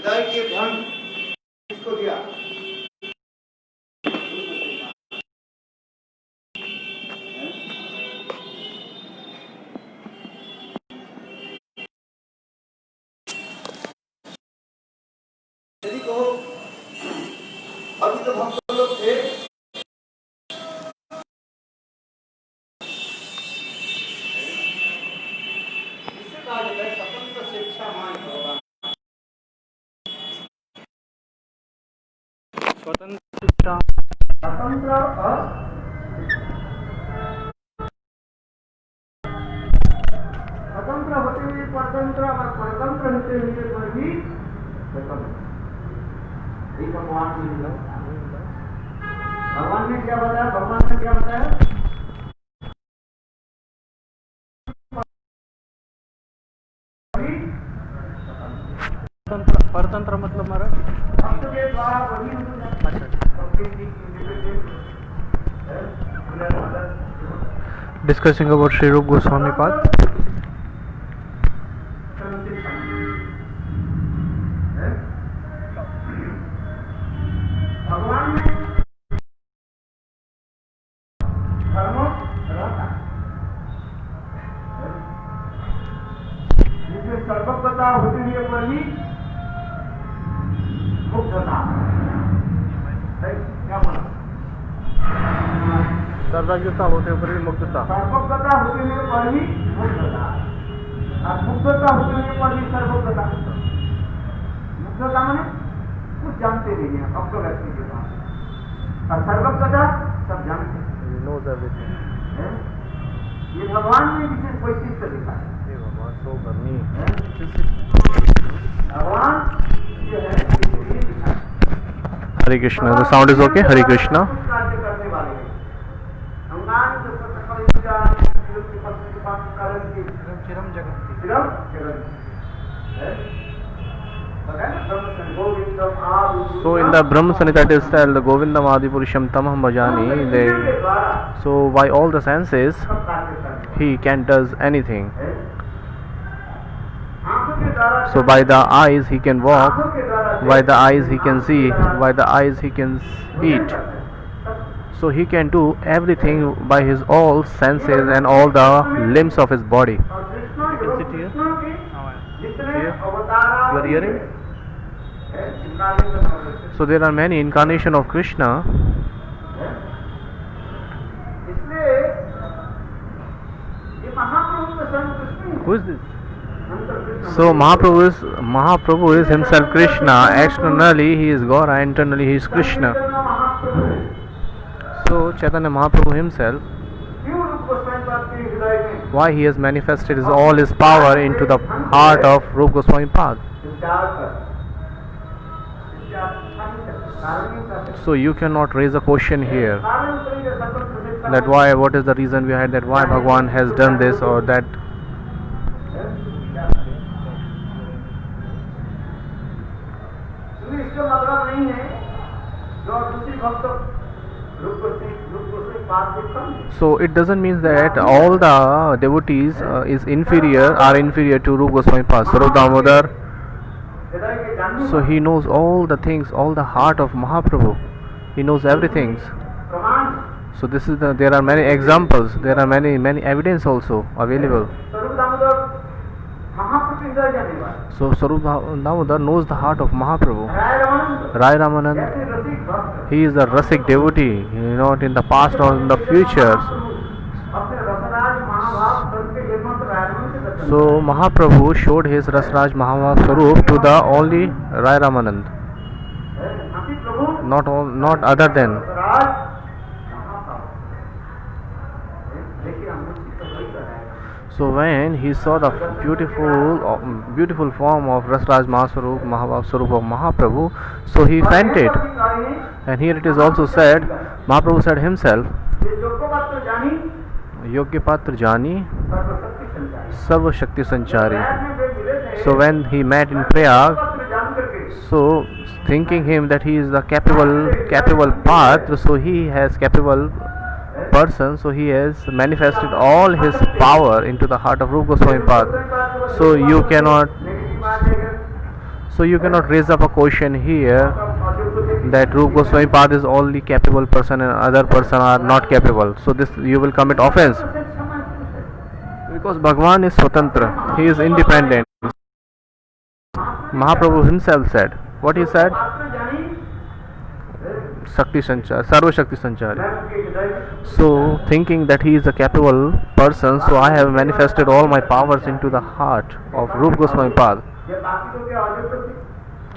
हृदय के धन किसको दिया? यदि कहो अभी तो हम लोग थे, इससे कहा जाता है स्वतंत्र शिक्षामान भगवान। स्वतंत्र स्वतंत्र होते हुए परतंत्र और परतंत्र होते हुए पर भी स्वतंत्र। भगवान की भगवान ने क्या बताया? भगवान ने क्या बताया? परतंत्र मतलब महाराज भक्त के द्वारा वही डिस्कसिंग अबाउट श्री रूप गोस्वामी पाद। भगवान में धर्म रहता जिसमें सर्वज्ञता होते हुए पर भी मुक्तता। क्या बोला? सर्वज्ञता होते हुए भी मुक्तता। सर्वज्ञता होते हुए पर भी मुक्तता और मुक्तता होते हुए पर भी सर्वज्ञता। मुक्तता माने कुछ जानते नहीं है अब तो व्यक्ति के पास, और सर्वज्ञता सब जानते हैं, नोज एवरीथिंग। ये भगवान ने विशेष वैशिष्ट दिखा है। भगवान सो करनी भगवान जो है ये दिखा है। Hare Krishna. The sound is okay. Hare Krishna. कार्य करने वाले हैं। अंगान जो सकल की पत्नी के पास कारण की चिरम जगत चिरम जगत है। So in the Brahma Samhita it is said the Govindam Adi Purusham Tamaham Bhajani. So by all the senses he can does anything. So by the eyes he can walk, by the eyes he can see, by the eyes he can eat. So he can do everything by his all senses and all the limbs of his body. You can sit here. Here. You are hearing? So there are many incarnations of Krishna. Who is this? So Mahaprabhu is himself Krishna. Externally he is God, internally he is Krishna. So Chaitanya Mahaprabhu himself, why he has manifested his all his power into the heart of Rupa Goswami Pad. So you cannot raise a question here that why, what is the reason behind that, why Bhagwan has done this or that. So it doesn't mean that all the devotees are inferior to Rupa Goswami Pad. Sarup Damodar. So he knows all the things, all the heart of Mahaprabhu. He knows everything. So this is there are many examples, there are many evidence also available. So Sarup Damodar knows the heart of Mahaprabhu. Rai Ramanand, he is a Rasik devotee, not in the past or in the future. So Mahaprabhu showed his Rasraj Mahavas Sarup to the only Rai Ramanand, not other than. So when he saw the beautiful form of Rasraj Mahasarup, Mahasarup of Mahaprabhu, so he fainted. And here it is also said, Mahaprabhu said himself, Yogya Patra Jani Sarva Shakti Sanchari. So when he met in Prayag, so thinking him that he is the capable Patra, so he has capable person, so he has manifested all his power into the heart of Rupa Goswami Pad. So So you cannot raise up a question here that Rupa Goswami Pad is only capable person and other person are not capable. So this you will commit offense because Bhagwan is Swatantra. He is independent. Mahaprabhu himself said. What he said? Shakti Sanchar, Sarva Shakti Sanchari. So thinking that he is a capable person, so I have manifested all my powers into the heart of Rupa Goswami Pad.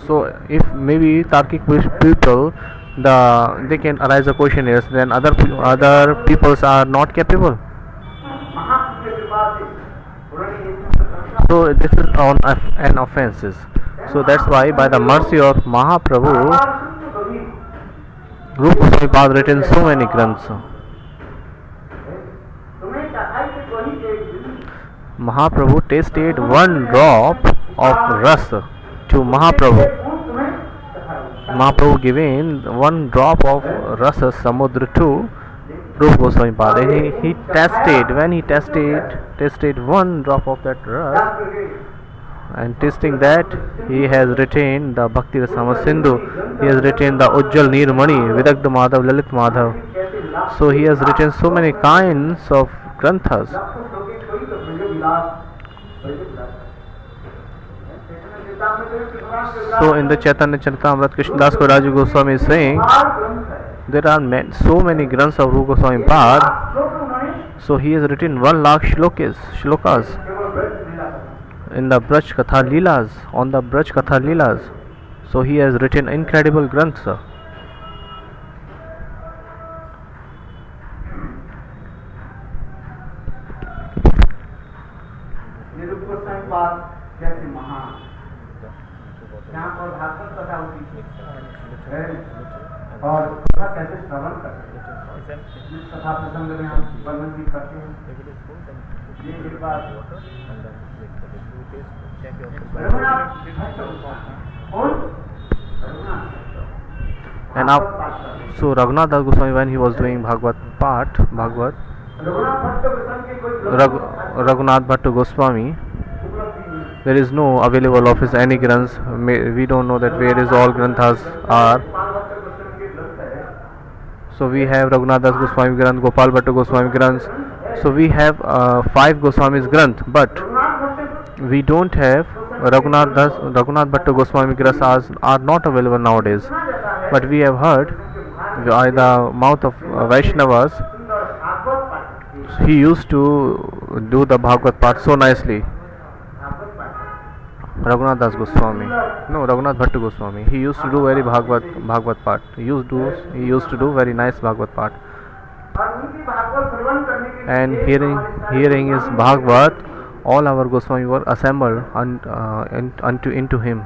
So if maybe Tarkic people, they can arise a question is then other peoples are not capable. So this is on an offenses. So that's why by the mercy of Mahaprabhu, Rupa Goswami Pad written so many granths. Mahaprabhu tasted one drop of ras to Mahaprabhu. Mahaprabhu given one drop of rasa samudra to Rupa Goswami Pad. And he tasted, when he tasted one drop of that ras, and tasting that, he has retained the Bhakti Rasama Sindhu, he has retained the Ujjal Nirmani, Vidagdha Madhav, Lalit Madhav. So he has written so many kinds of granthas. So in the Chaitanya Charitamrita, Krishnadas Kaviraj Goswami is saying there are so many granths of Rupa Goswami Pad. So he has written 1 lakh shlokas in the Braj Katha Leelas, on the Braj Katha Leelas. So he has written incredible granths. और कथा कैसे श्रवण करते हैं, जिस कथा प्रसंग में हम वर्णन भी करते हैं, ये एक बात and so Raghunath Das Goswami, when he was doing Bhagavad, Raghunath Bhatta Goswami, there is no available of his any granths. We don't know that where is all granthas are. So we have Raghunath Das Goswami Granth, Gopal Bhatta Goswami Granth. So we have 5 Goswamis Granth, but we don't have Raghunath Bhatta Goswami Granths are not available nowadays. But we have heard by the mouth of Vaishnavas, he used to do the Bhagavad Path so nicely. Raghunath Das Goswami, no, Raghunath Bhatta Goswami, he used to do very Bhagavad Path. He used to do very nice Bhagavad Path. And hearing his Bhagavad, all our Goswami were assembled into him.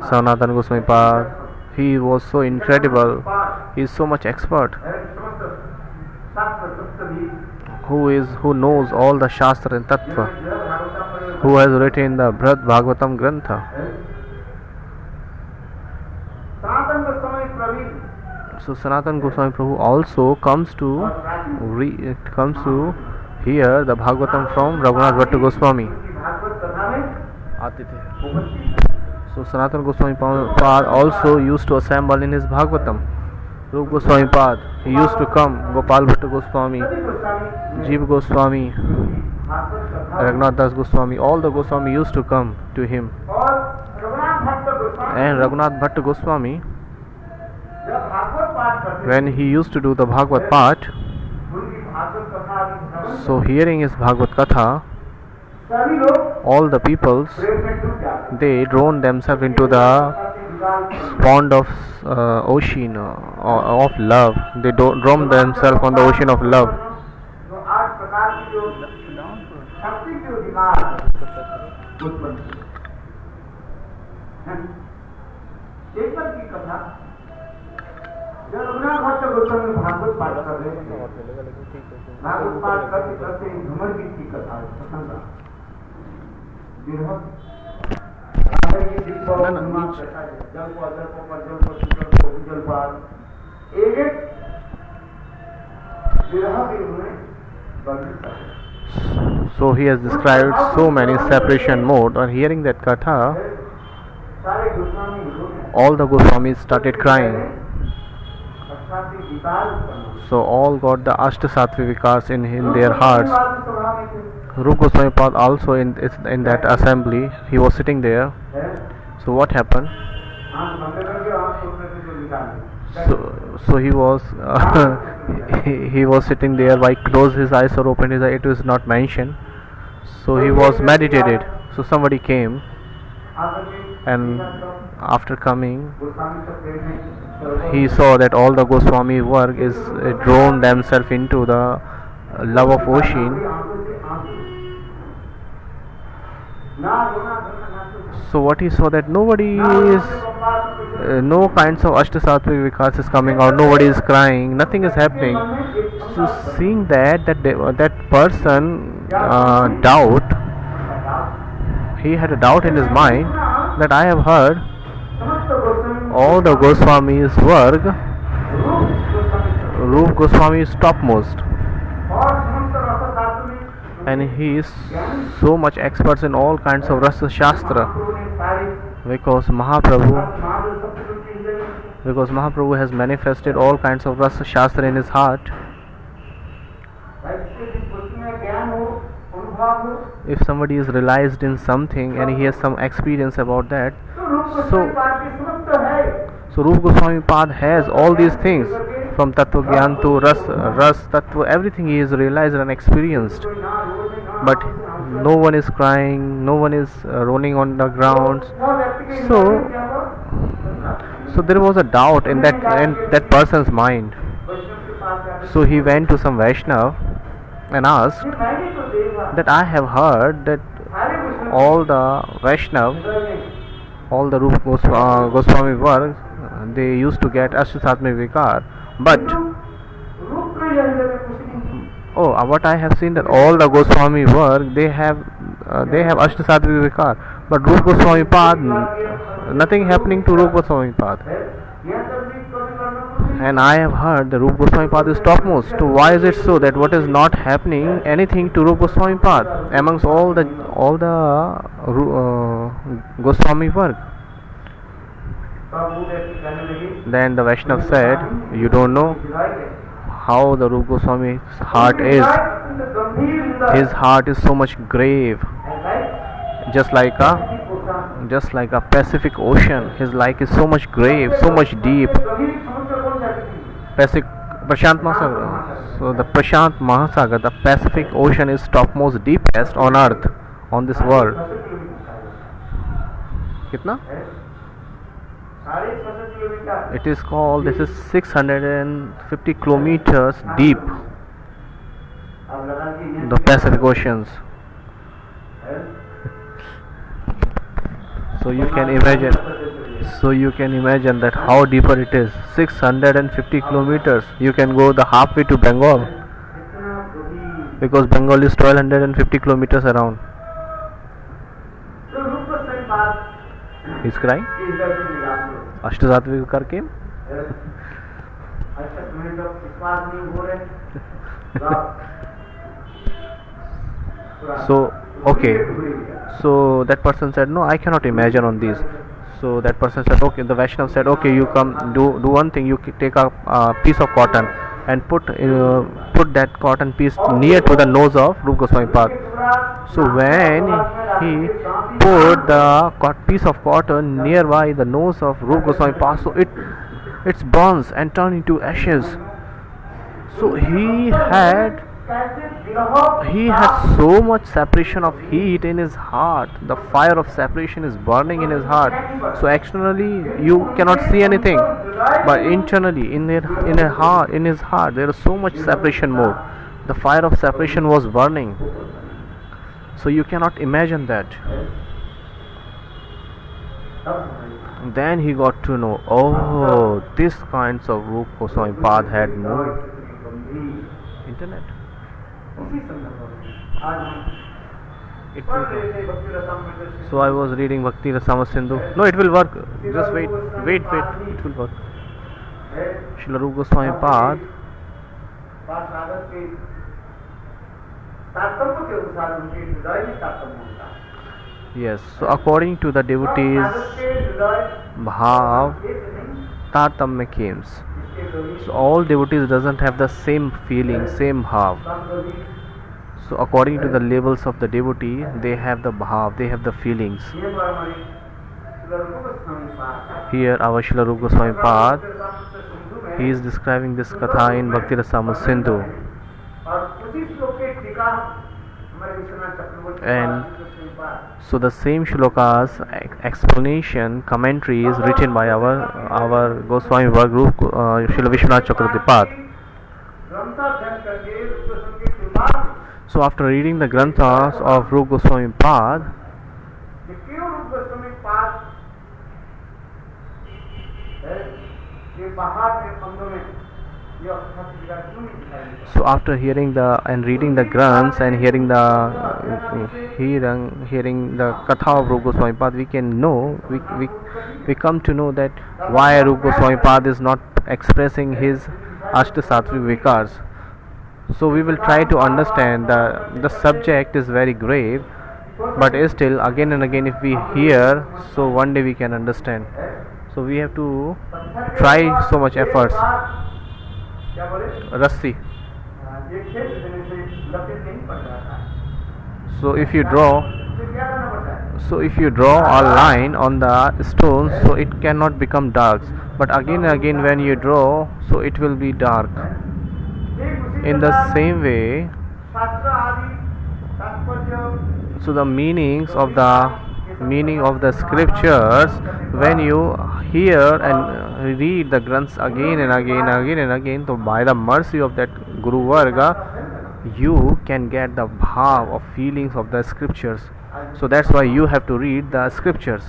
Sanatana Goswami Pad, he was so incredible. He is so much expert. Who knows all the Shastra and Tattva, who has written the Brihad Bhagavatam Grantha. So Sanatana Goswami Prabhu also comes to hear the Bhagavatam from Raghunath Bhatta Goswami. So Sanatana Goswami Pad also used to assemble in his Bhagavatam. Rupa Goswami Pad, he used to come, Gopal Bhatta Goswami, Jiva Goswami, Raghunath Das Goswami, all the Goswami used to come to him. And Raghunath Bhatta Goswami, when he used to do the Bhagavad Path, so hearing his Bhagavad Katha, all the peoples, they drown themselves into the pond of ocean of love. They drown themselves on the ocean of love. जब रघुनाथ भट्ट गोस्वामी भागवत पाठ कर रहे थे, भागवत पाठ करते करते घुमर गीत की कथा प्रसंग So he has described so many separation mode. On hearing that katha, सारे गोस्वामी रोने all the Goswamis started crying. अर्थात ये विकार उत्पन्न हुए। So all got the Ashtasatvi Vikars in their hearts. Goswami सभा में थे, Rupa Goswami Pad also in that assembly. He was sitting there. हैं? So what happened? आँख बंद करके आँख खोल करके जो निकाल So he was he was sitting there. Why closed his eyes or opened his eyes? It was not mentioned. So he was meditated. So somebody came, and after coming, he saw that all the Goswami work is drawn themselves into the love of ocean. So what he saw, that nobody is, no kinds of Ashtasattvik Vikas is coming out, nobody is crying, nothing is happening. So seeing that person doubt, he had a doubt in his mind that I have heard all the Goswami's work, Rup Goswami is topmost, and he is so much expert in all kinds of Rasa Shastra, because Mahaprabhu has manifested all kinds of Rasa Shastra in his heart. If somebody is realized in something and he has some experience about that, so Rupa Goswami Pad has all these things, from Tattva Gyan to Ras Tattva, everything he has realized and experienced. But no one is crying, no one is rolling on the ground. So there was a doubt in that person's mind. So he went to some Vaishnav and asked that I have heard that all the Vaishnav, all the Rupa Goswami works, they used to get Ashtasattvik Vikar, but what I have seen, that all the Goswami work, they have Ashtasattvik Vikar, but Rupa Goswami Pad, nothing happening to Rupa Goswami Pad. And I have heard the Rupa Goswami Pad is topmost. So why is it so that what is not happening anything to Rupa Goswami Pad amongst all the Goswami work? Then the Vaishnav said, you don't know how the Rupa Goswami's heart is. His heart is so much grave, just like a Pacific Ocean. His life is so much grave, so much deep. Prashant Mahasagar. So the Prashant Mahasagar, the Pacific Ocean, is topmost, deepest on earth, on this world. Kitna? It is called, this is 650 kilometers deep, the Pacific Oceans. So you can imagine that how deeper it is. 650 kilometers. You can go the halfway to Bengal, because Bengal is 1250 kilometers around. He's crying. Ashtasattvik Vikar came. So okay, so that person said, no, I cannot imagine on these. So that person said, okay, the Vaishnav said, okay, you come, do one thing, you take a piece of cotton and put that cotton piece near to the nose of Rupa Goswami Pad. So when he put the piece of cotton nearby the nose of Rupa Goswami Pad, so it burns and turns into ashes. So he had so much separation of heat in his heart. The fire of separation is burning in his heart. So externally you cannot see anything, but internally in his heart there is so much separation more. The fire of separation was burning. So you cannot imagine that. Then he got to know, oh, this kinds of Rupa Goswami Pad had moved. Internet. So I was reading Bhakti Rasama Sindhu. No, it will work. Just wait. It will work. Srila Rupa Goswami Pad. Yes, so according to the devotees साधक के हृदय bhav, एक नहीं, tatamya comes. इसके कवि So all devotees doesn't have the same feeling, same bhav. सब कवि So according to the levels of the devotee, they have the bhav, they have the feelings. ये हमारी लड़कों को संपाद Here our Srila Rupa Goswami Pad, he is describing this katha in Bhakti Rasamrita Sindhu. और उसी श्लोक के टीका हमारे विश्वनाथ चक्रवर्ती And पाद जी के संपाद so the same shlokas explanation commentary is written by our Goswami Group Srila Vishwanath Chakravarti Pad. ग्रंथ अध्ययन करके रूप गोस्वामी की कृपा से So after reading the granthas of Rupa Goswami Pad, ये क्यों रूप गोस्वामी पाद है ये बाहर में पंद्रह में ये अवस्था की जगह क्यों नहीं दिखाई देता? so after hearing the and reading the granths and hearing the katha of Rupa Goswami Pad, we can know, we come to know that why Rupa Goswami Pad is not expressing his Ashtasattvic vikars. So we will try to understand the subject is very grave, but still again and again if we hear, so one day we can understand. So we have to try so much efforts. क्या बोले Rassi. ये क्षेत्र देने से लपेट नहीं पड़ जाता है So if you draw, तो क्या करना पड़ता है so if you draw a line on the stone, so it cannot become dark. But again and again when you draw, so it will be dark. ठीक उसी In the प्रकार same way, शास्त्र आदि तात्पर्य so the meaning of the scriptures, when you hear and read the granths again and again, so by the mercy of that Guru Varga, you can get the bhav of feelings of the scriptures. So that's why you have to read the scriptures.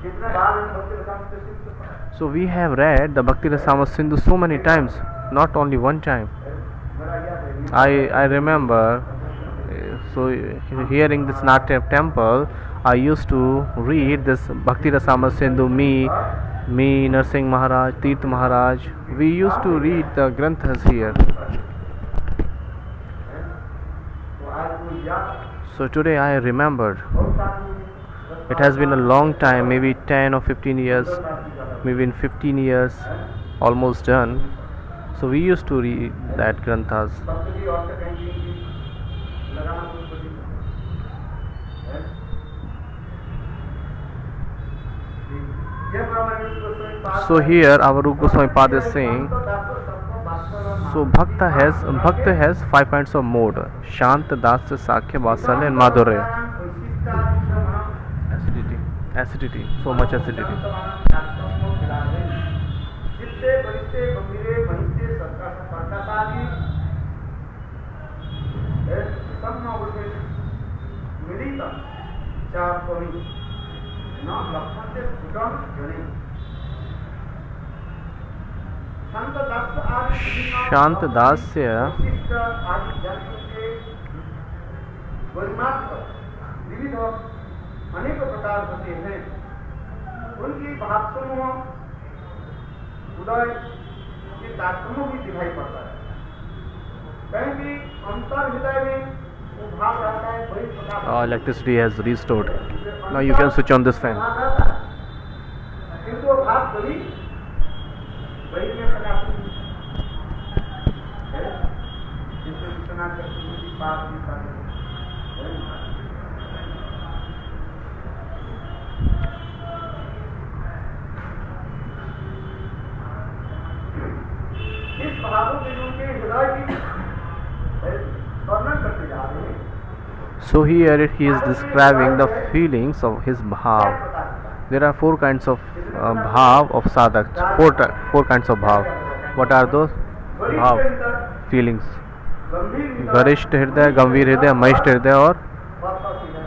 जितने बार हम भक्ति रसायन से सिद्ध So we have read the Bhakti Rasamrita Sindhu so many times, not only one time. मेरा याद है I remember, so here in this Natya temple, I used to read this Bhakti Rasamrita Sindhu. Me, Narsingh Maharaj, Tirth Maharaj, we used to read the granthas here. तो आज वो याद So today I remembered. बहुत सारी It has been a long time, maybe 10 or 15 years, maybe in 15 years, almost done. So we used to read that granthas. भक्त जी और से कहेंगे लगाना बहुत बड़ी है ये हमारे गोस्वामी पाद So here our Rupa Goswami Pad is saying, so Bhakta has 5 kinds of mood: Shant, Dasya, Sakhya, Vatsalya and Madhurya. Acidity, so much acidity. जितने बड़े गंभीरे बनिष्ठे सरकाशादी सम्मावृत्ति मिलित चापरि न लक्षणते स्फुटं जने शांत दास्य विशिष्ट आदि जंतु के वर्णात्मक विविध अनेक प्रकार होते हैं उनकी भाव समूह उदय के तात्पर्य भी दिखाई पड़ता है कहीं भी अंतर हृदय में वो भाव रहता है वही प्रकार electricity has restored. Now you can switch on this fan. किंतु वो भाव कभी वही में प्रकाश है जिसमें विश्वनाथ चक्रवर्ती पाद जी का इस भावों के उनके हृदय की वर्णन करते जा रहे हैं So here he is describing the feelings of his bhav. There are 4 kinds of bhav of sadhak. Four kinds of bhav. What are those bhav? Feelings. Garishth Hridaya, Gambhir Hridaya, Mahishth Hridaya और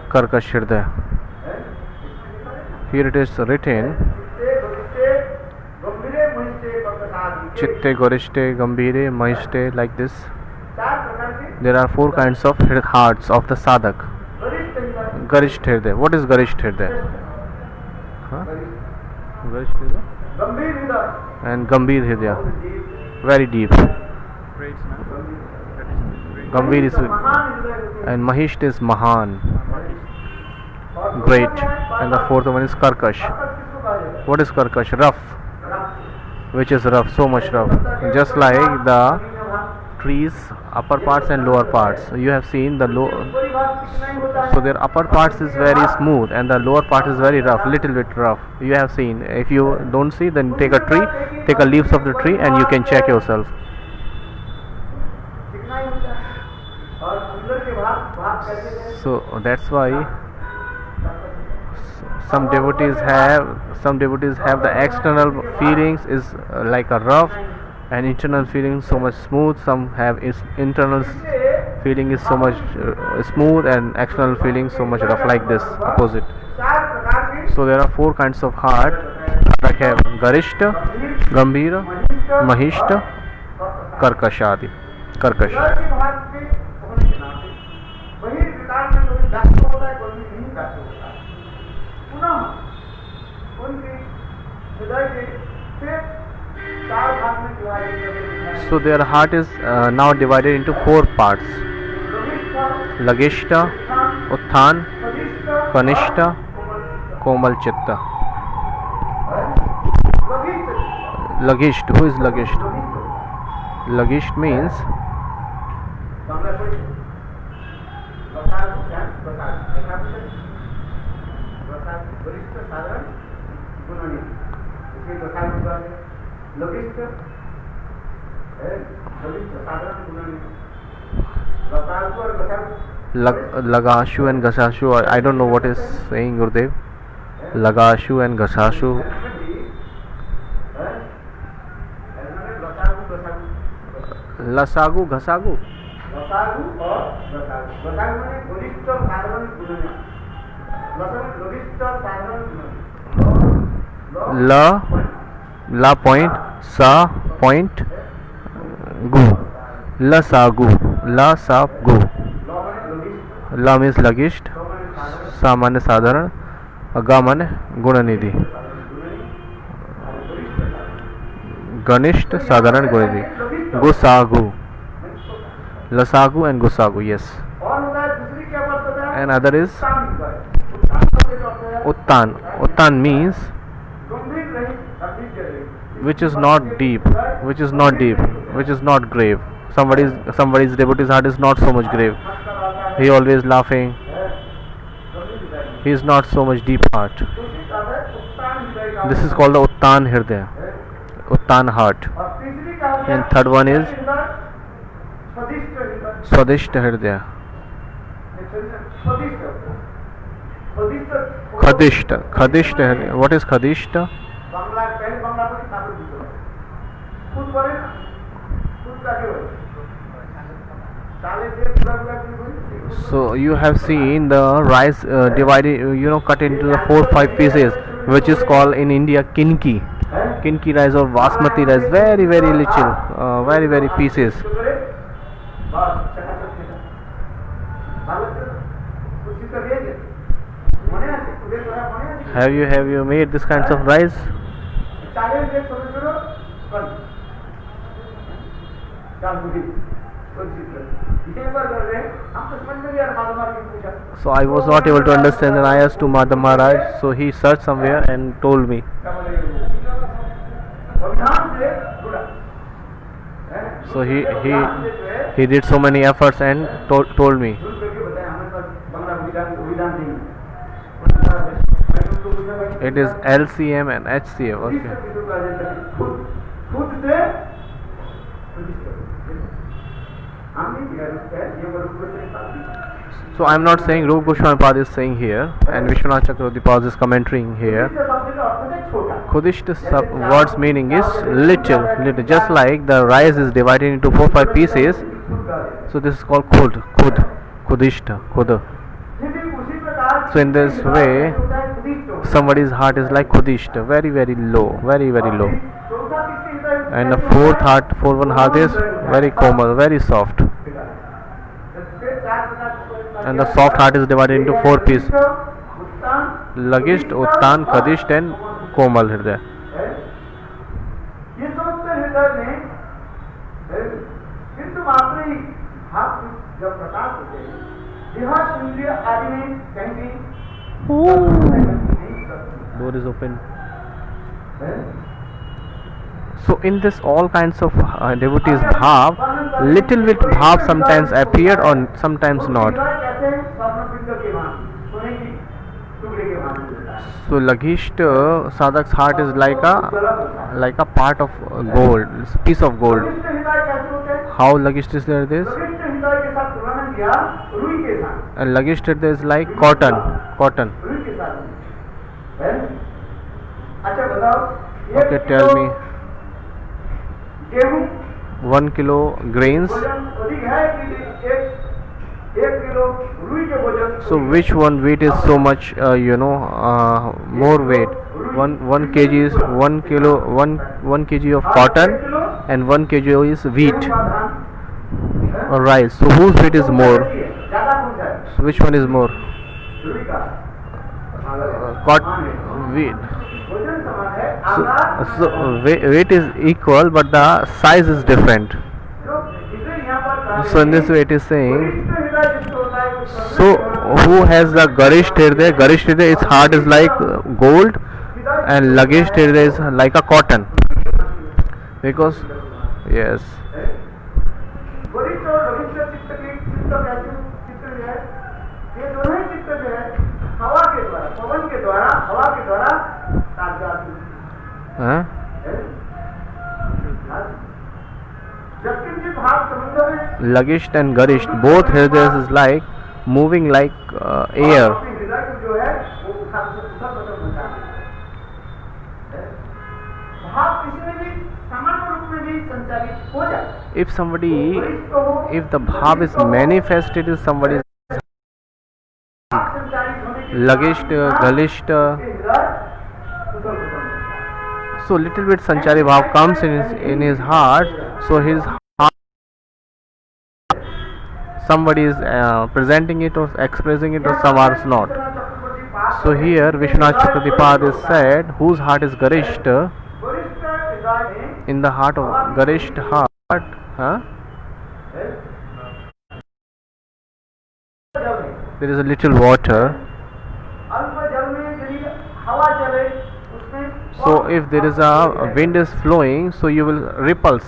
Karkash Hridaya. Here it is written, Chitte, Garishte, Gambhire, Mahishte, like this. There are 4 kinds of hearts of the sadhak. Garishth Hridaya. What is Garishth Hridaya? Huh? Garishth Hridaya? And Gambhir Hridaya. Very deep. Gambhir is, and Mahishta is Mahan. great, and the fourth one is karkash. What is karkash? Rough, which is rough, so much rough, just like the trees upper parts and lower parts. You have seen the low, so their upper parts is very smooth and the lower part is very rough, little bit rough. You have seen. If you don't see, then take a tree, take a leaves of the tree and you can check yourself. So that's why some devotees have the external feelings is like a rough, and internal feeling so much smooth. Some have its internal feeling is so much smooth and external feeling so much rough, like this opposite. So there are four kinds of heart. Like have Garishta, Gambhira, Mahishta, Karkashadi. Karkash. So their heart is now divided into four parts: Lagishta, Utthan, Kanishta, Komal Chitta. Lagisht. Who is Lagisht? Lagisht means Lagashu and Gasashu. I don't know what is saying, Gurudev. Lagashu and Gasashu. Lasagu, Ghasagu. La point, Sa point, Gu. Lasagu. La Sa Gu. La means Lagisht, Sa mane Sadharan, Ga mane Gunanidhi. Ganisht, Sadharan, Gunanidhi. Gusagu. Lasagu and Gusagu, yes. And other is Uttan. Uttan means which is not deep, which is not deep, which is not grave. Somebody's devotee's heart is not so much grave. He always laughing. He is not so much deep heart. This is called the Uttan Hirdaya, Uttan heart. And third one is Swadishta Hirdaya. Khadishta. Khadishta Hirdaya. What is Khadishta? So you have seen the rice divided, cut into the 4-5 pieces, which is called in India kinki. Kinki rice or basmati rice, very very little, very pieces. Have you made this kinds of rice? So I was not able to understand, and I asked to Madhav Maharaj. So he searched somewhere and told me. So he did so many efforts and told me. It is LCM and HCM. Okay. So I am not saying Rupa Goswami Pad is saying here, and Vishwanath Chakravarti Pad is commenting here. Khudishta word's meaning is little, just like the rice is divided into 4-5 pieces. So this is called Khudishta, Khud. So in this way, somebody's heart is like Khudishta, very low, very low. And the fourth one heart is very komal, very soft. And the soft heart is divided into 4 pieces: Lagisht, Uttan, Khadisht and Komal Hirdaya. Oh, door is open. So in this all kinds of devotees bhav, little bit bhav sometimes appeared or sometimes not. So Laghishta sadhak's heart is like a part of gold, piece of gold. How Laghishta is there this? And Laghishta is like cotton. Okay, tell me. 1 kilo grains. So which one weight is so much more weight? 1 kg is 1 kilo 1 kg of cotton and 1 kg is wheat or rice. So whose weight is more? So which one is more? Cotton, wheat. So weight is equal but the size is different. So in this way it is saying, so who has the Garish Hriday? Garish Hriday, its heart is like gold and Lagish Hriday is like a cotton. Because, yes. Huh? Lagisht and Garisht, both Hridayas is like moving like air. If the bhav is manifested in somebody's Lagisht, Galisht, so little bit Sanchari bhav comes in his heart, so his heart, somebody is presenting it or expressing it or some are not. So here Vishwanath Chakravartipad is said, whose heart is Garishta, in the heart of Garishta heart, there is a little water. So if there is a wind is flowing, so you will repulse.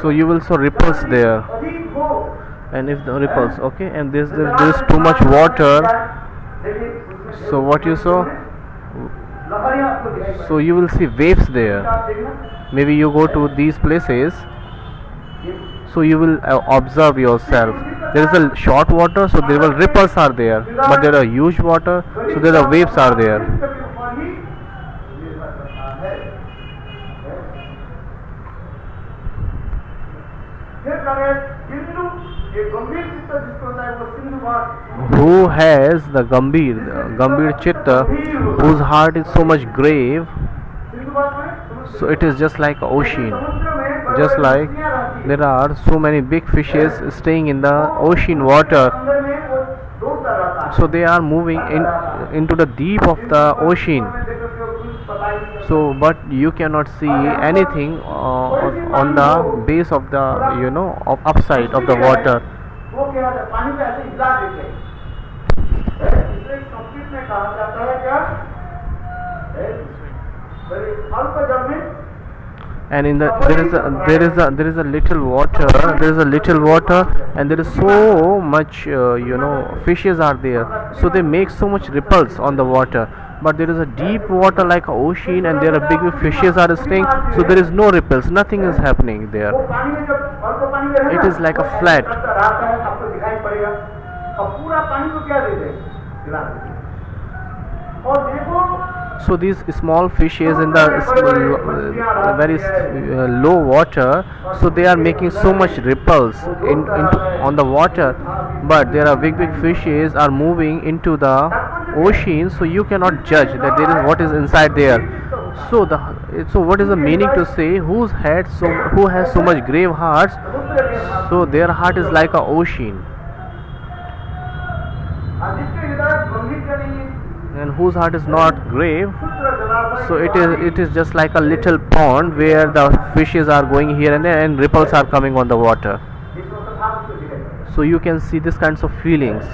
So you will so repulse there. And if the repulse, okay, and there is too much water. So what you saw? So you will see waves there. Maybe you go to these places. So you will observe yourself. There is a short water, so there will ripples are there, but there are huge water, so there are waves are there. Who has the Gambhir Chitta, whose heart is so much grave, so it is just like an ocean. Just like there are so many big fishes staying in the ocean water, so they are moving into the deep of the ocean. So but you cannot see anything on the base of the upside of the water. And in there is a little water, and there is so much fishes are there, so they make so much ripples on the water. But there is a deep water like an ocean, and there are big fishes are staying, so there is no ripples, nothing is happening there. It is like a flat. So these small fishes in the very low water, so they are making so much ripples on the water, but there are big fishes are moving into the ocean, so you cannot judge that there is what is inside there. So what is the meaning to say who has so much grave hearts, so their heart is like a ocean, and whose heart is not grave, so it is just like a little pond where the fishes are going here and there and ripples are coming on the water. So you can see these kinds of feelings.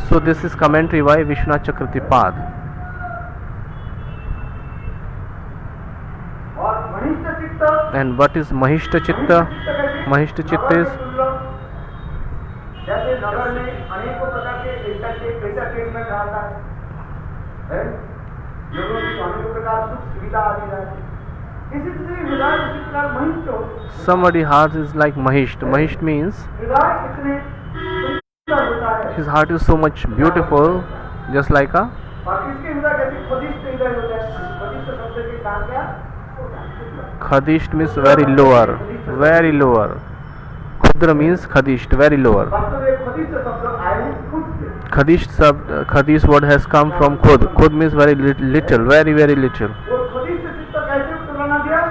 So this is commentary by Vishwanath Chakravartipad. और मनिष्ठ चित्त, And what is Mahishta Chitta? Mahishta Chitta is जैसे नगर में अनेकों प्रकार के पैसा treatment रहता है, लोगों की अनेकों प्रकार सुख सुविधा आदि रहती है। इसी हृदय उसी प्रकार मनिष्ठ हो, somebody heart is like Mahishta. Mahishta means हृदय इतने सुंदर होता है, his heart is so much beautiful, just like a और किसके हृदय जैसे खदिष्ठ हृदय होता है। खदिष्ठ शब्द के काम क्या? Khadisht means very lower, very lower. Khudra means Khadisht, very lower. वास्तव में खदिष्ठ शब्द आए हैं खुद से। Khadisht word has come from Khud. Khud means very little, very very little. वो खदिष्ठ चित्त कैसे तुलना दिया?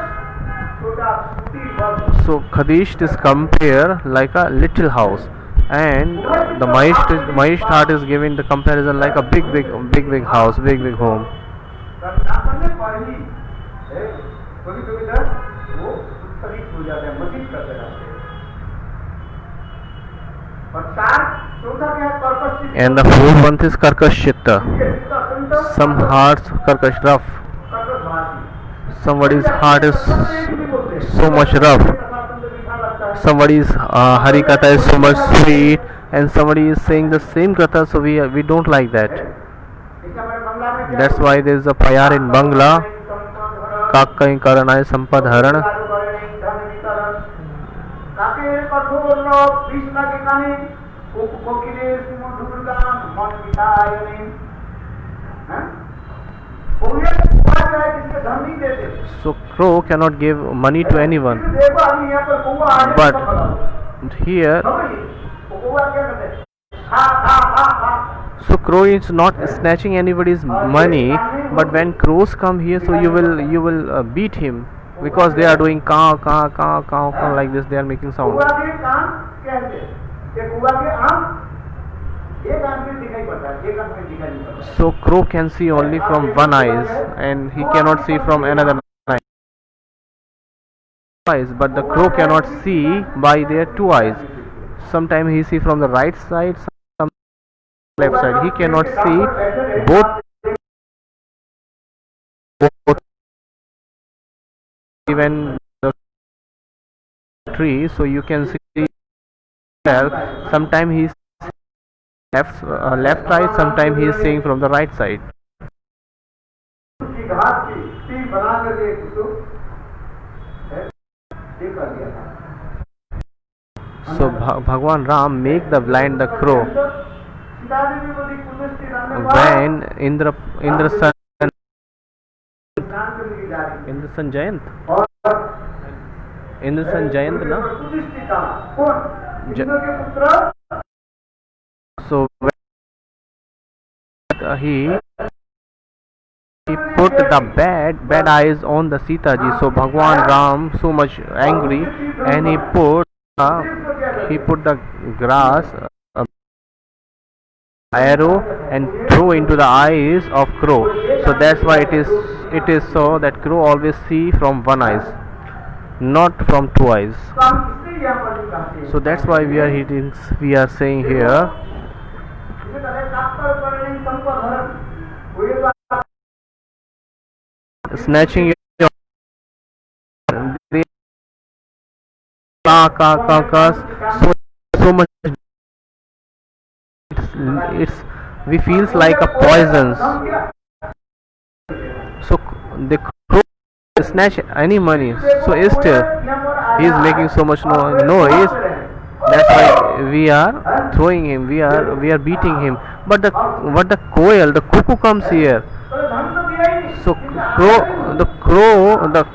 छोटा सूती वर्ग। So Khadisht is compared like a little house, and the Mahishta heart is given the comparison like a big house, big home. करने पर ही कभी कभी ना वो उत्तरित हो जाते हैं, मजिद करते रहते हैं। और चौथा क्या है? कर्कश चित्त। And the fourth one is Karkash Chitta. Some hearts Karkash rough. Somebody's heart is so much rough. Somebody's Hari Katha is so much sweet, and somebody is saying the same Katha, so we don't like that. That's why there is a prayar in Bangla. Kakkai Karanai Sampadharan. So crow cannot give money to anyone, but here so crow is not snatching anybody's money, but when crows come here, so you will beat him, because they are doing caw caw caw caw caw like this. They are making sound. So crow can see only from one eyes, and he cannot see from another eyes. But the crow cannot see by their two eyes. Sometimes he see from the right side, some left side. He cannot see both even the tree. So you can see sometimes he left side, sometimes he is seeing from the right side. So Bhagwan Ram make the blind the crow. When Indra San Jayant na? So he put the bad eyes on the Sita ji. So Bhagwan Ram so much angry, and he put the grass arrow and throw into the eyes of crow. So that's why it is so that crow always see from one eyes, not from two eyes. So that's why we are saying here, snatching your so much. We feels like a poisons. So the crow snatch any money. So still he is making so much noise. That's why we are throwing him. We are beating him. But the koel, the cuckoo comes here. So the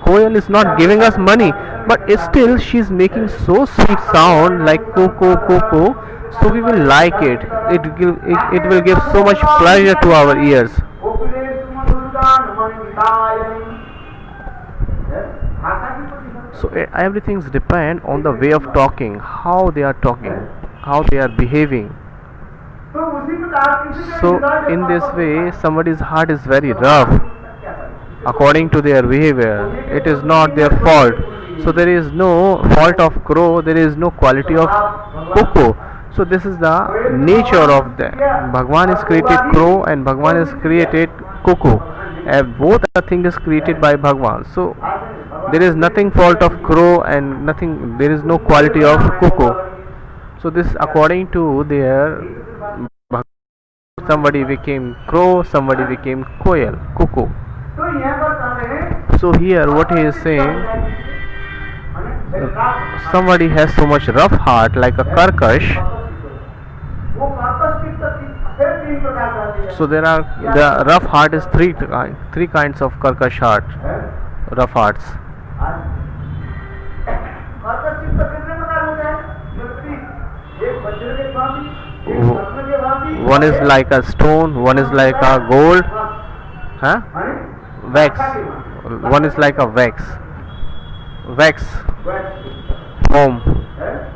koel is not giving us money, but still she is making so sweet sound like cuckoo cuckoo. So we will like it. It will give so much pleasure to our ears. So everything's depend on the way of talking, how they are talking, how they are behaving. So in this way, somebody's heart is very rough according to their behavior. It is not their fault. So there is no fault of crow, there is no quality of cuckoo. So this is the nature of the Bhagwan is created crow and Bhagwan is created cuckoo. Both the thing is created by Bhagwan. So there is nothing fault of crow and nothing. There is no quality of cuckoo. So this according to their somebody became crow, somebody became koel, cuckoo. तो यहाँ पर कहते हैं So here what he is saying, somebody has so much rough heart like a karkash. वो कर्कश चित्त फिर तीन प्रकार का है। So there are the rough heart is three kinds of karkash heart, rough hearts. कर्कश चित्त कितने प्रकार होते हैं? व्यक्ति एक वज्र के भांति, एक रत्न के भांति, One is like a stone, one is like a gold, huh? Wax. One is like a wax. Wax. Mom.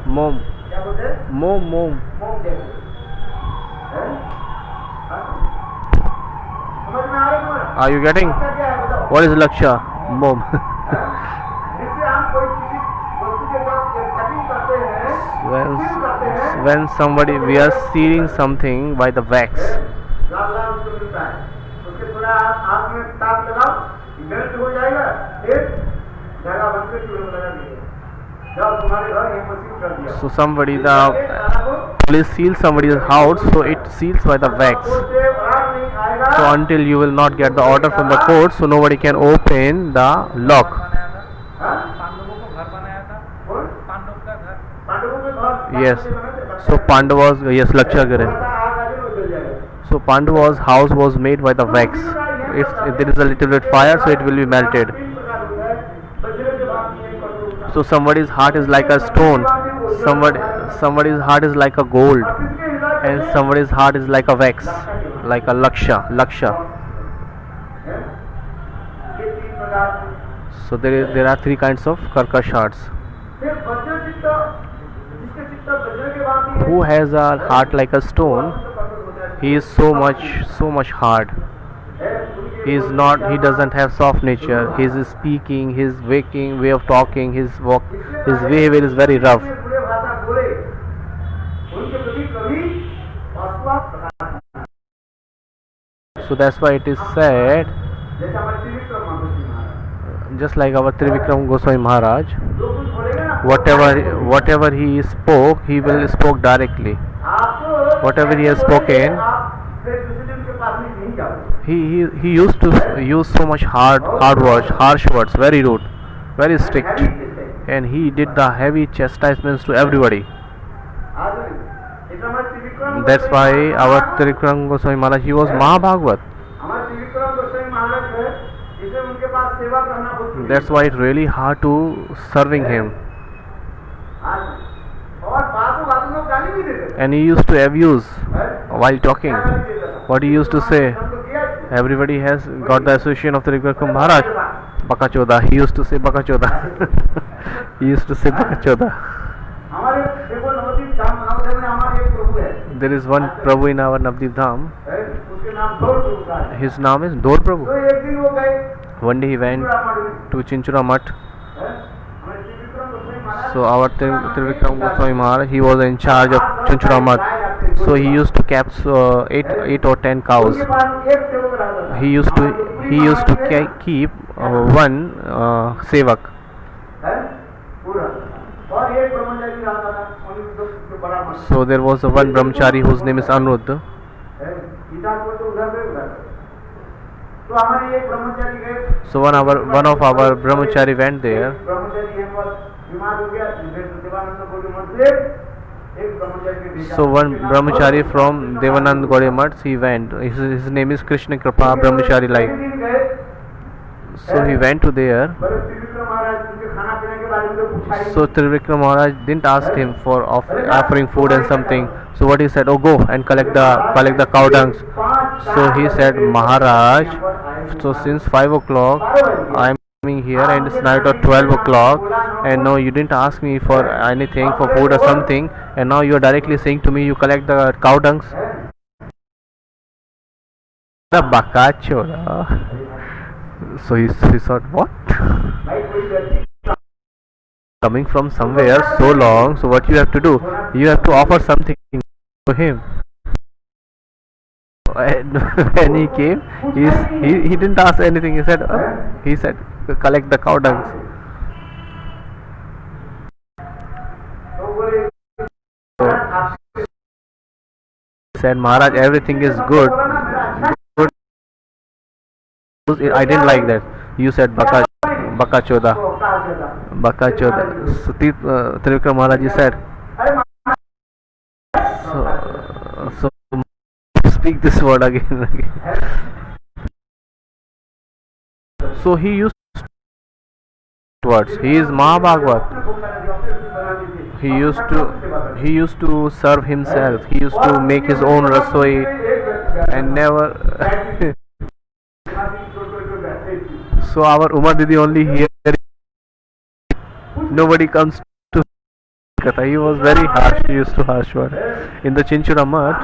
Mom. क्या बोलते हैं? Mom. मोम जैसे। समझ में आ रहा है तुम्हारा? Are you getting? लक्ष्य क्या है बताओ? What is laksha? Mom. जिससे हम कोई चीज वस्तु के साथ कटिंग करते हैं, सील करते हैं, when somebody we are sealing something by the wax. लाल लाल उसको मिलता है। उसके थोड़ा हाथ में ताप लगाओ, मेल्ट हो जाएगा, फिर जगह बंद करके उसको लगा दीजिए। जब तुम्हारे घर ये मशीन कर दिया। So somebody the police seals somebody's house, so it seals by the wax. So until you will not get the order from the court, so nobody can open the lock. Yes. So Pandava's yes Lakshagiri. So Pandava's house was made by the wax. If there is a little bit fire, so it will be melted. So somebody's heart is like a stone, somebody's heart is like a gold, and somebody's heart is like a wax, like a laksha. So there are three kinds of karkash hearts. Who has a heart like a stone, he is so much hard. He doesn't have soft nature. His speaking, his waking way of talking, his walk, his behavior is very rough. So that's why it is said, just like our Trivikram Goswami Maharaj, whatever he spoke, he will spoke directly. Whatever he has spoken, he used to use so much hard words, harsh words, very rude, very strict, and he did the heavy chastisements to everybody. That's why our Trivikram Goswami Maharaj, he was Mahabhagavat. That's why it's really hard to serving him. And he used to abuse while talking. What he used to say, everybody has got the association of the Trivikram Maharaj. Bakachoda. He used to say Bakachoda. He used to say Bakachoda. There is one Prabhu in our Navdeep Dham. His name is Dor Prabhu. One day he went to Chinchura Mutt. So our Trivikram Goswami Maharaj, he was in charge of Chinchura Mutt. So he used to keep 8 or 10 cows. He used to keep one sevak. So there was one brahmachari whose name is Anuruddha. So one of our brahmachari went there. So one brahmachari from Devanand Gauriya Mutt, he went. His name is Krishna Kripa Brahmachari like. So he went to there. So Trivikram Maharaj didn't ask him for offering food and something. So what he said, oh go and collect the cow dungs. So he said, Maharaj, so since 5 o'clock I am coming here and it's night at 12 o'clock, and no, you didn't ask me for anything, for food or something, and now you are directly saying to me you collect the cow dungs. The Bakachora. So he thought, what? coming from somewhere so long, so what you have to do? You have to offer something to him. And when he came, he didn't ask anything. He said collect the cow dungs. So he said, Maharaj, everything is good. Good. I didn't like that. You said baka choda. Baka choda. So Trivikram Maharaj said, so speak this word again and again. So he used words. He is Mahabhagvat. He used to serve himself. He used to make his own rasoi and never. So our Umar Didi only here. Nobody comes to Katha. He was very harsh. He used to harsh word. In the Chinchura Mutt,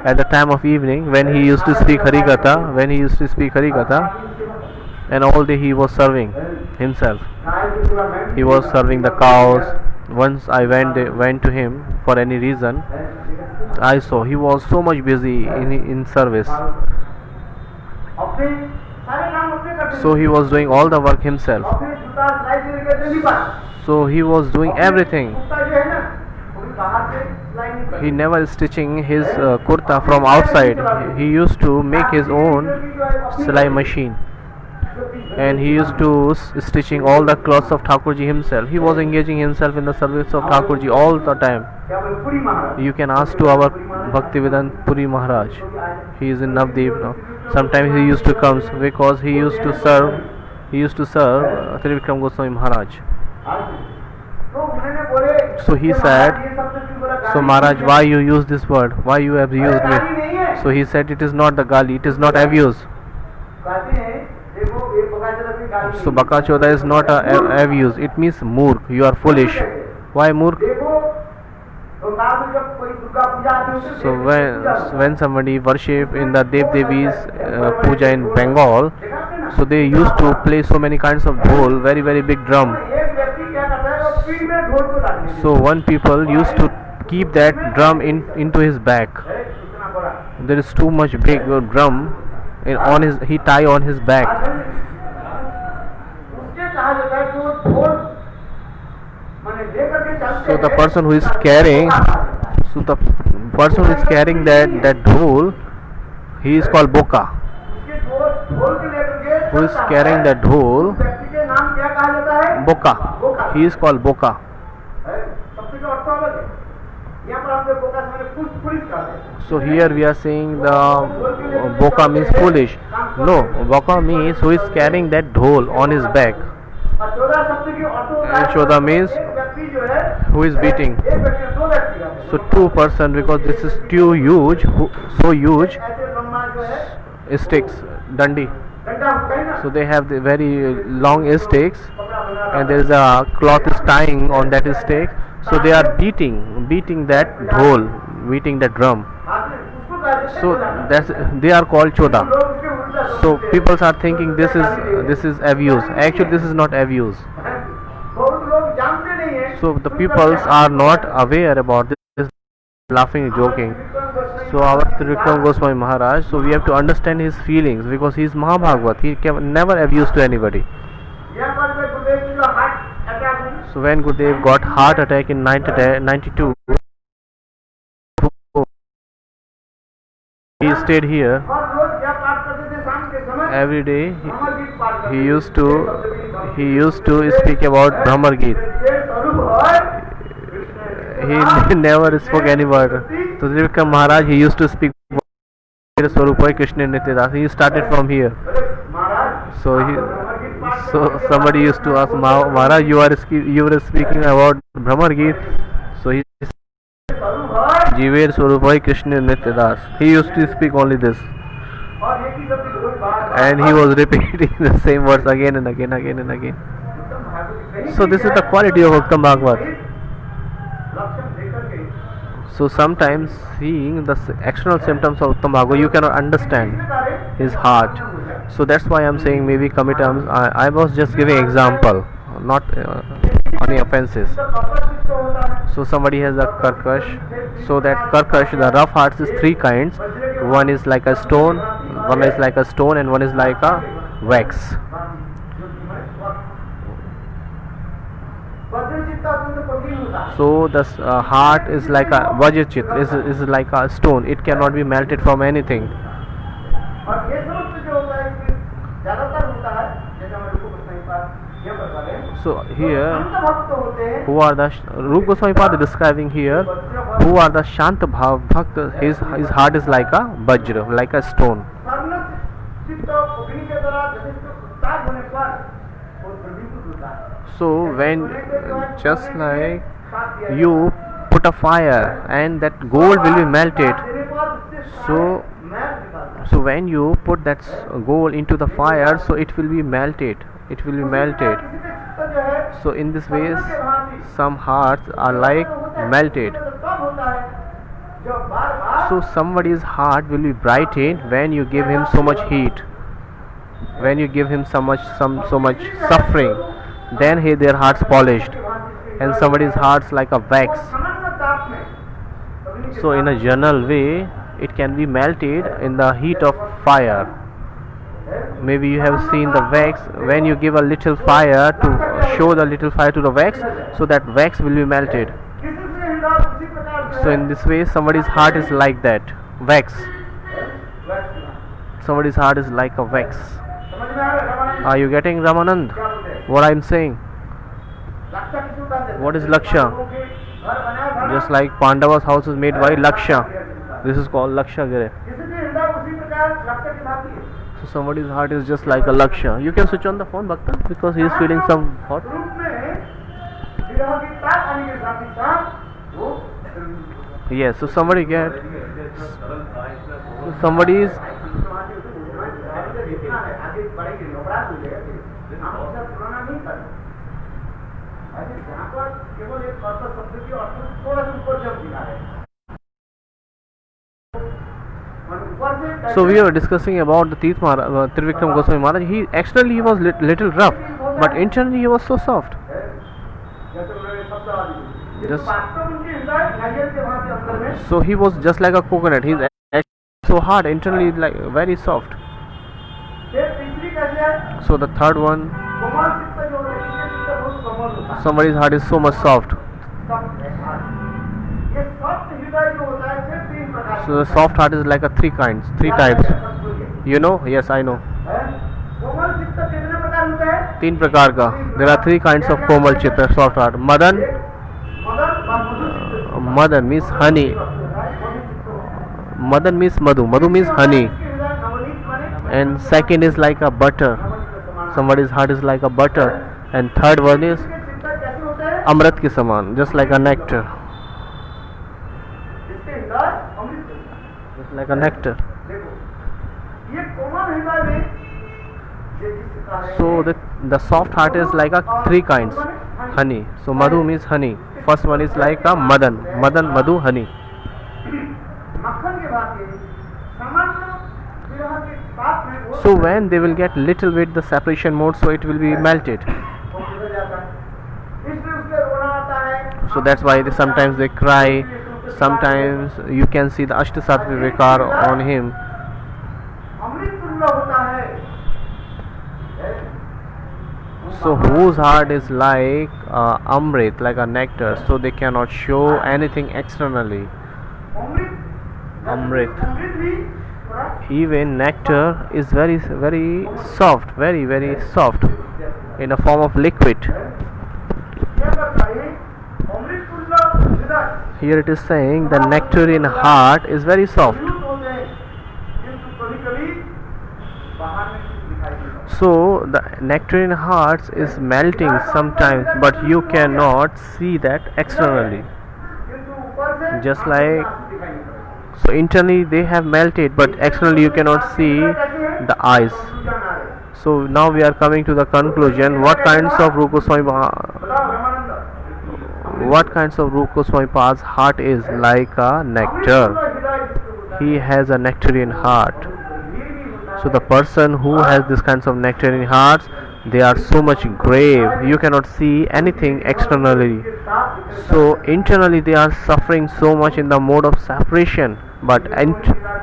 at the time of evening, when he used to speak Harikatha, and all day he was serving himself. He was serving the cows. Once I went to him for any reason. I saw he was so much busy in service. So he was doing all the work himself. So he was doing everything. He never stitching his kurta from outside. He used to make his own silai machine. And he used to stitching all the clothes of Thakurji himself. He was engaging himself in the service of Thakurji all the time. You can ask to our Bhaktivedanta Puri Maharaj. He is in Navdeep now. Sometimes he used to come because he used to serve Trivikram Goswami Maharaj. So he said, so Maharaj, why you use this word? Why you have used me? So he said, it is not the gali, it is not abuse. So Baka Choda is not a abuse, it means Murk, you are foolish. Why Murk? So when somebody worship in the Dev Devi's puja in Bengal, so they used to play so many kinds of dhol, very very big drum. So one people used to keep that drum into his back. There is too much big drum he tie on his back. So the person who is carrying that dhol, he is called Boka. Who is carrying that dhol? Boka. He is called Boka. So here we are saying the Boka means foolish. No, Boka means who is carrying that dhol on his back. And Choda means who is beating. So two person, because this is too huge, so huge sticks, dandi. So they have the very long sticks, and there is a cloth is tying on that stick. So they are beating that dhol, beating that drum. So they are called Choda. So people are thinking this is abuse. Actually, this is not abuse. So the peoples are not aware about this, laughing, joking. So our Trivikram Goswami Maharaj, so we have to understand his feelings because he is Mahabhagvat. He can never abuse to anybody. So when Gurudev got heart attack in 92, he stayed here. Every day he used to speak about Brahmar Geet. He never spoke any word. So Trivikram Maharaj, he used to speak Swarupai Krishna Nityadas. He started from here. So somebody used to ask Maharaj, you were speaking about Brahmar Geet. So he said, Jiver Swarupai Krishna Nityadas. He used to speak only this. And he was repeating the same words again and again. So this is the quality of Uttam Bhagavad. So sometimes seeing the external symptoms of Uttam Bhagavad, you cannot understand his heart. So that's why I am saying maybe Kamitams. I was just giving example. not any offenses. So somebody has a karkash. So that karkash, the rough hearts, is three kinds. One is like a stone, one is like a stone, and one is like a wax. So the heart is like a vajrachit, is like a stone. It cannot be melted from anything. So here, who are the Rupa Goswami Pada describing here? Who are the Shanta Bhav Bhakta? His heart is like a vajra, like a stone. So when just like you put a fire and that gold will be melted. So when you put that gold into the fire, so it will be melted. It will be melted. So in this way, some hearts are like melted. So somebody's heart will be brightened when you give him so much heat, when you give him so much suffering. Then their heart's polished, and somebody's heart's like a wax. So in a general way, it can be melted in the heat of fire. Maybe you have seen the wax, when you give a little fire to show the little fire to the wax, so that wax will be melted. So in this way, somebody's heart is like that, wax. Somebody's heart is like a wax. Are you getting, Ramanand, what I am saying? What is Laksha? Just like Pandava's house is made by Laksha. This is called Laksha Gire. So somebody's heart is just like a Laksha. You can switch on the phone, Bhakta, because he is feeling some hot. Yes, so somebody get. So somebody's. So we were discussing about the Trivikram Goswami Maharaj. He externally was little rough, but internally he was so soft. So he was just like a coconut. He's so hard internally, like very soft. So the third one, somebody's heart is so much soft. So the soft heart is like a three types. You know? Yes, I know. तीन प्रकार का. There are three kinds of komal chitta, soft heart. Madan means honey. Madan means madhu. Madhu means honey. And second is like a butter. Somebody's heart is like a butter. And third one is amrit ke saman, just like a nectar. Just like a nectar. So the soft heart is like a three kinds. Honey. So madhu means honey. First one is like a madan, madhu, honey. So when they will get little bit the separation mode, so it will be melted. So that's why sometimes they cry. Sometimes you can see the Ashtasattva Vikar on him. So whose heart is like amrit, like a nectar, so they cannot show anything externally. Amrit. Even nectar is very soft, very soft, in a form of liquid. Here it is saying the nectarine heart is very soft. So the nectarine hearts is melting sometimes, but you cannot see that externally. Just like, so internally they have melted, but externally you cannot see the eyes. So now we are coming to the conclusion. What kinds of Rupa Goswami Pad's heart is like a nectar. He has a nectarine heart. So the person who has this kinds of nectarine hearts, they are so much grave, you cannot see anything externally. So internally they are suffering so much in the mode of separation, but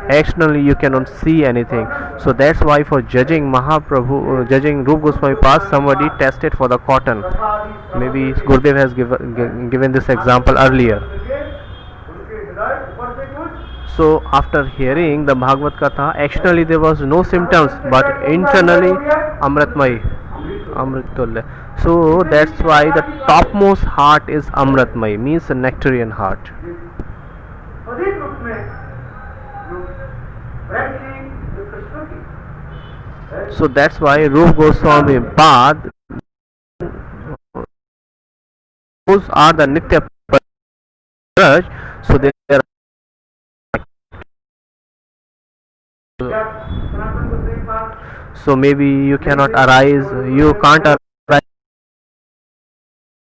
externally you cannot see anything. So that's why for judging Mahaprabhu, judging Rup Goswami Pad, somebody tested for the cotton. Maybe Gurudev has given this example earlier. So after hearing the Bhagavad Katha, externally there was no symptoms, but internally Amritmay, Amritulya. So that's why the topmost heart is Amritmay, means a nectarian heart. So that's why Rup Goswami Pad, those are the Nitya Praj, so they are. So maybe you cannot arise, you can't arise.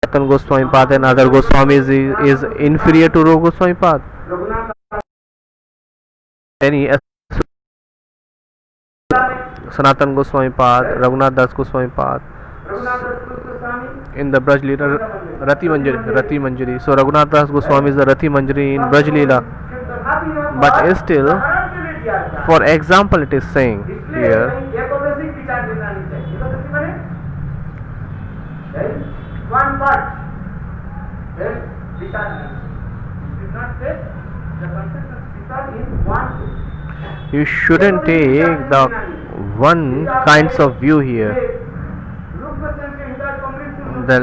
Sanatana Goswami Pad and other Goswamis is inferior to Rup Goswami Pad. Any Sanatana Goswami Pad, Raghunath Das Goswami Pad, in the Braj Leela, Rati Manjari. So Raghunath Das Goswami is the Rati Manjari in Braj Leela. But still, for example, it is saying here, one part, you shouldn't take the one kinds of view here. The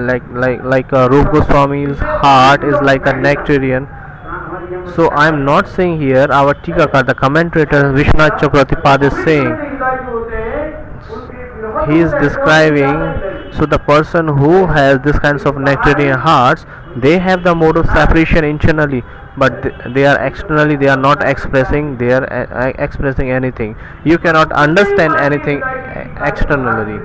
like Rup Goswami's heart is like a nectarian. So I am not saying here, our Tikakar, the commentator Vishwanath Chakravarti Pad is saying, he is describing, so the person who has this kinds of nectarian hearts, they have the mode of separation internally, but they are externally, they are not expressing, they are expressing anything. You cannot understand anything externally.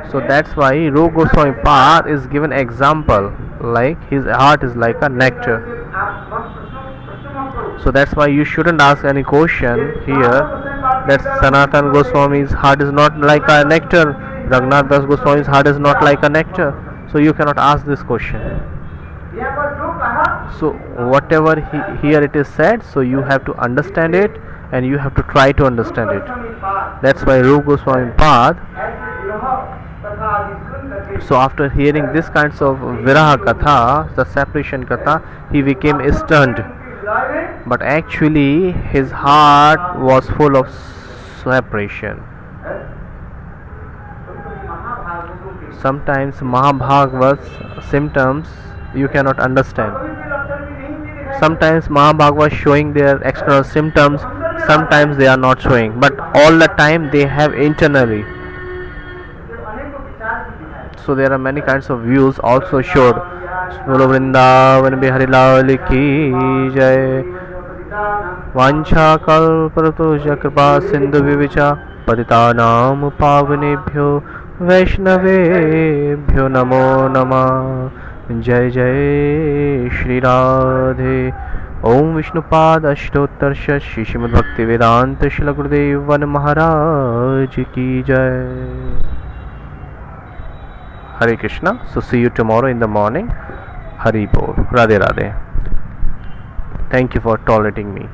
So that's why Rup Goswami Pad is given example, like his heart is like a nectar. So that's why you shouldn't ask any question here that Sanatana Goswami's heart is not like a nectar, Raghunath Das Goswami's heart is not like a nectar. So you cannot ask this question. So whatever here it is said, so you have to understand it and you have to try to understand it. That's why Rup Goswami Pad. So after hearing this kinds of Viraha Katha, the separation Katha, he became stunned. But actually his heart was full of separation. Sometimes Mahabhagavata's symptoms you cannot understand. Sometimes Mahabhagavata showing their external symptoms, sometimes they are not showing, but all the time they have internally. So there are many kinds of views also showed. Bolo Vrindavan Bihari Lal ki jai. Vancha kalpataruja kripa sindhu vivicha patitanam pavanebhyo Vaishnavebhyo namo namah. Jai Jai Shri Radhe. Om Vishnupad Ashtottar Shri Srimad Bhakti Vedanta Shila Gurudevan Maharaj ki jai. Hare Krishna. So see you tomorrow in the morning. Hari Bol. Radhe Radhe. Thank you for tolerating me.